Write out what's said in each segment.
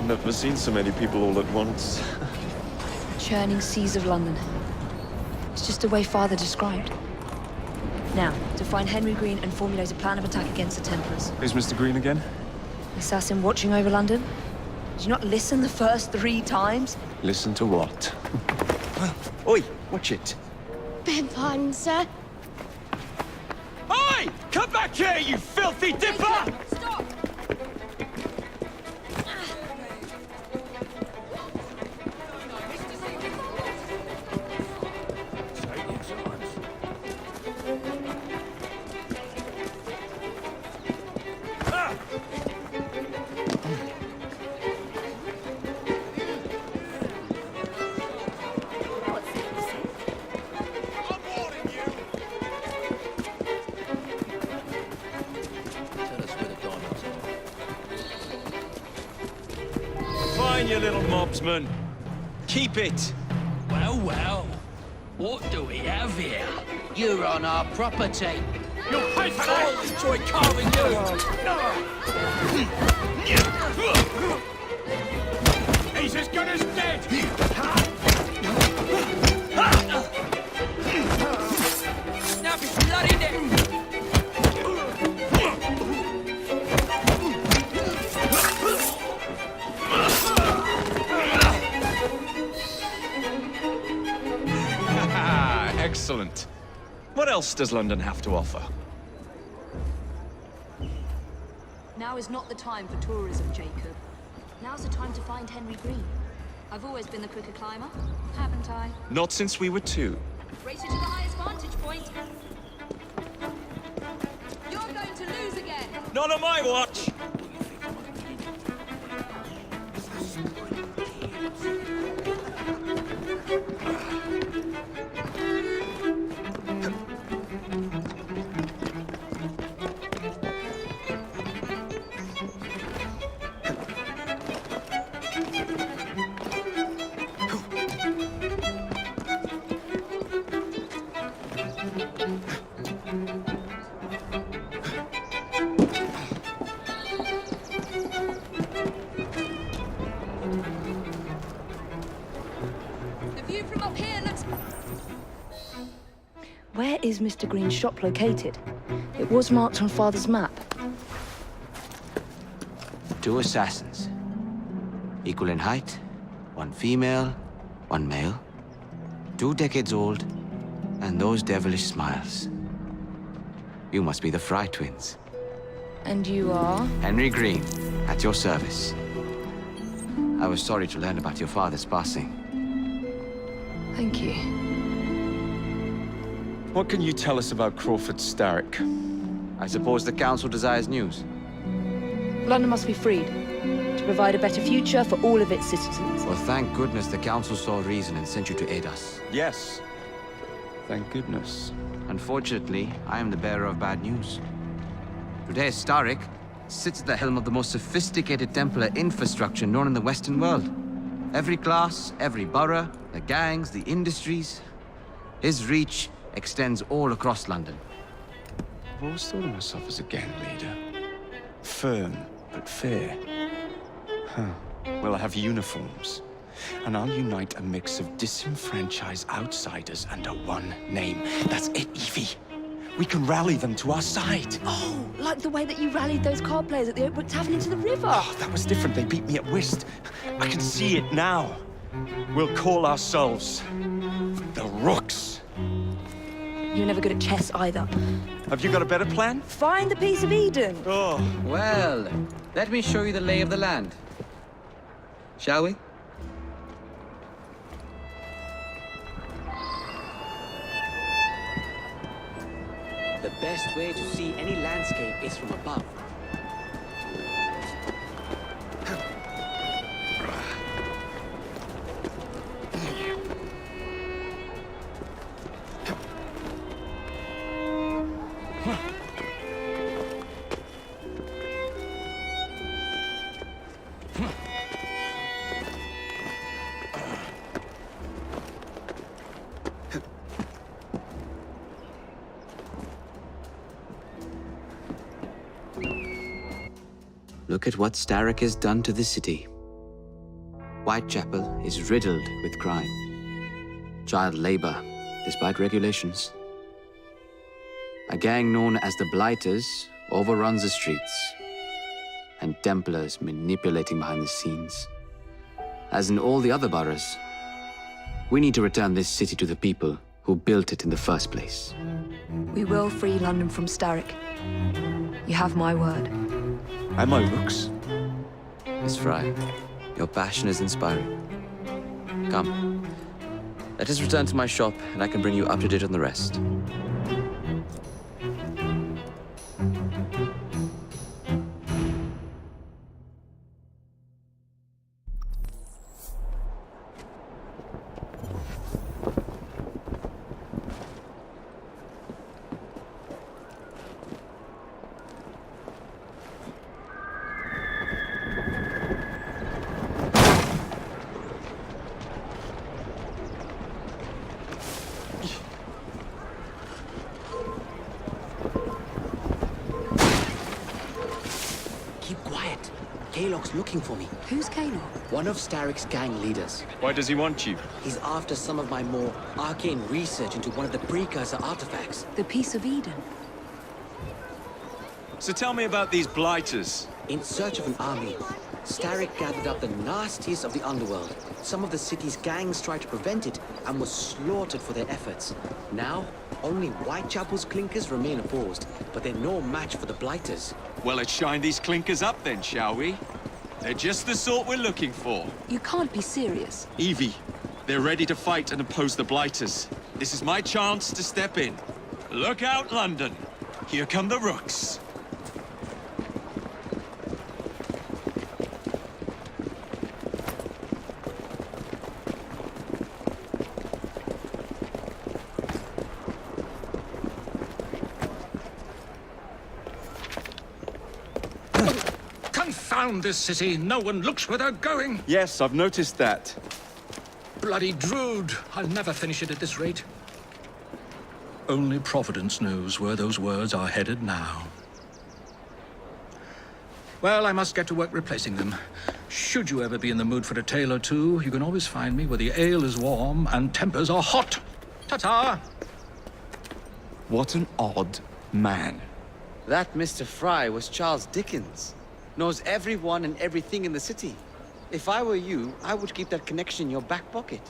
I've never seen so many people all at once. Churning seas of London. It's just the way Father described. Now, to find Henry Green and formulate a plan of attack against the Templars. Who's Mr. Green again? Assassin watching over London? Did you not listen the first 3 times? Listen to what? Oi, watch it. Beg pardon, sir. Oi! Come back here, you filthy dipper! Stop! Fine, you little mobsman. Keep it. Well, well. What do we have here? You're on our property. You'll pay for I'll that! enjoy carving you. He's as good as dead! Now be bloody neck. Excellent. What else does London have to offer? Now is not the time for tourism, Jacob. Now's the time to find Henry Green. I've always been the quicker climber, haven't I? Not since we were 2. Race you to the highest vantage point. You're going to lose again. Not on my watch! The view from up here looks... Where is Mr. Green's shop located? It was marked on Father's map. 2 assassins. Equal in height, 1 female, 1 male. 2 decades old, and those devilish smiles. You must be the Fry twins. And you are? Henry Green, at your service. I was sorry to learn about your father's passing. Thank you. What can you tell us about Crawford Starrick? I suppose the Council desires news. London must be freed, to provide a better future for all of its citizens. Well, thank goodness the Council saw reason and sent you to aid us. Yes. Thank goodness. Unfortunately, I am the bearer of bad news. Today, Starrick sits at the helm of the most sophisticated Templar infrastructure known in the Western world. Every class, every borough, the gangs, the industries. His reach extends all across London. I've always thought of myself as a gang leader. Firm, but fair. Huh. Well, I have uniforms. And I'll unite a mix of disenfranchised outsiders under one name. That's it, Evie. We can rally them to our side. Oh, like the way that you rallied those card players at the Oakbrook Tavern into the river. Oh, that was different. They beat me at whist. I can see it now. We'll call ourselves the Rooks. You're never good at chess either. Have you got a better plan? Find the piece of Eden. Oh, Well, let me show you the lay of the land. Shall we? The best way to see any landscape is from above. Look at what Starrick has done to the city. Whitechapel is riddled with crime. Child labor, despite regulations. A gang known as the Blighters overruns the streets, and Templars manipulating behind the scenes. As in all the other boroughs, we need to return this city to the people who built it in the first place. We will free London from Starrick. You have my word. And my looks. Miss Fry, your passion is inspiring. Come, let us return to my shop, and I can bring you up to date on the rest. Keep quiet. Kaylock's looking for me. Who's Kaylock? One of Starrick's gang leaders. Why does he want you? He's after some of my more arcane research into one of the precursor artifacts. The Piece of Eden. So tell me about these blighters. In search of an army, Starrick gathered up the nastiest of the underworld. Some of the city's gangs tried to prevent it and were slaughtered for their efforts. Now, only Whitechapel's clinkers remain opposed, but they're no match for the Blighters. Well, let's shine these clinkers up then, shall we? They're just the sort we're looking for. You can't be serious. Evie, they're ready to fight and oppose the blighters. This is my chance to step in. Look out, London. Here come the rooks. Confound this city! No one looks where they're going! Yes, I've noticed that. Bloody Drood! I'll never finish it at this rate. Only Providence knows where those words are headed now. Well, I must get to work replacing them. Should you ever be in the mood for a tale or two, you can always find me where the ale is warm and tempers are hot. Ta-ta! What an odd man. That Mr. Fry was Charles Dickens. Knows everyone and everything in the city. If I were you, I would keep that connection in your back pocket.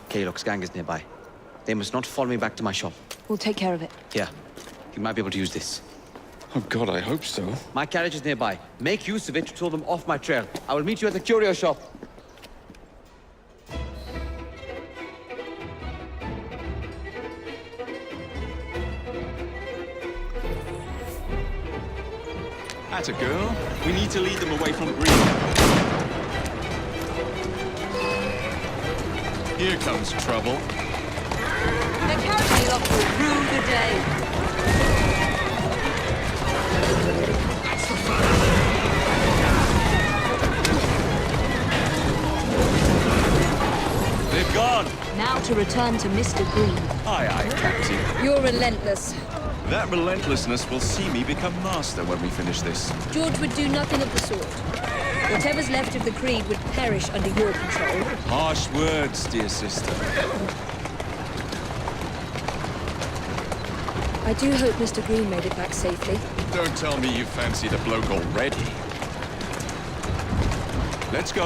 Kaylock's gang is nearby. They must not follow me back to my shop. We'll take care of it. Here, you might be able to use this. Oh God, I hope so. My carriage is nearby. Make use of it to throw them off my trail. I will meet you at the curio shop. That's a girl. We need to lead them away from Green. Here comes trouble. The carriage lock will rue the day. They've gone. Now to return to Mr. Green. Aye, aye, Captain. You're relentless. That relentlessness will see me become master when we finish this. George would do nothing of the sort. Whatever's left of the Creed would perish under your control. Harsh words, dear sister. I do hope Mr. Green made it back safely. Don't tell me you fancy the bloke already. Let's go.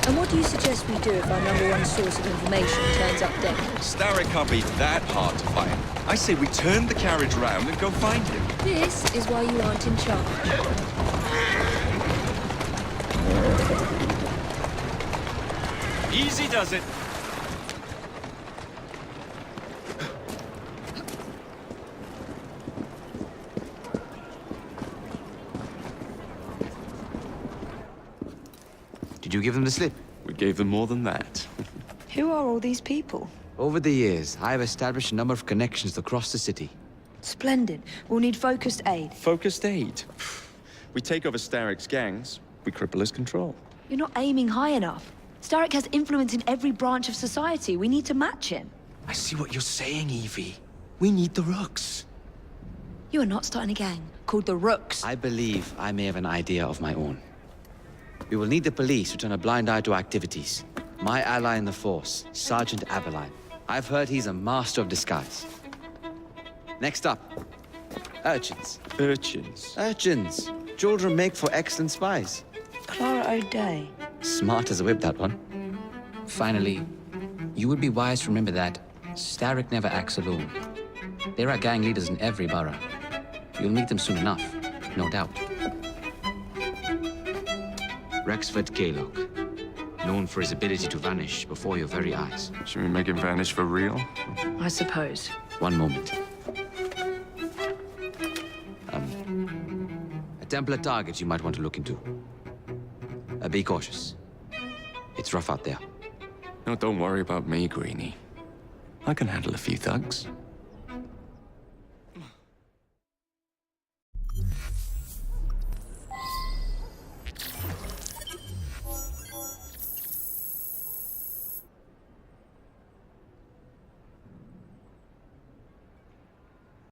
And what do you suggest we do if our number one source of information turns up dead? Starrick can't be that hard to find. I say we turn the carriage round and go find him. This is why you aren't in charge. Easy does it. Did you give them the slip? We gave them more than that. Who are all these people? Over the years, I have established a number of connections across the city. Splendid. We'll need focused aid. Focused aid. We take over Starrick's gangs, we cripple his control. You're not aiming high enough. Starrick has influence in every branch of society. We need to match him. I see what you're saying, Evie. We need the rooks. You are not starting a gang. called the Rooks. I believe I may have an idea of my own. We will need the police to turn a blind eye to activities. My ally in the force, Sergeant Aberline. I've heard he's a master of disguise. Next up, urchins. Urchins. Urchins. Children make for excellent spies. Clara O'Day. Smart as a whip, that one. Finally, you would be wise to remember that Starrick never acts alone. There are gang leaders in every borough. You'll meet them soon enough, no doubt. Rexford Gaylock, known for his ability to vanish before your very eyes. Should we make him vanish for real? I suppose. One moment. A Templar target you might want to look into. Be cautious. It's rough out there. No, don't worry about me, Greenie. I can handle a few thugs.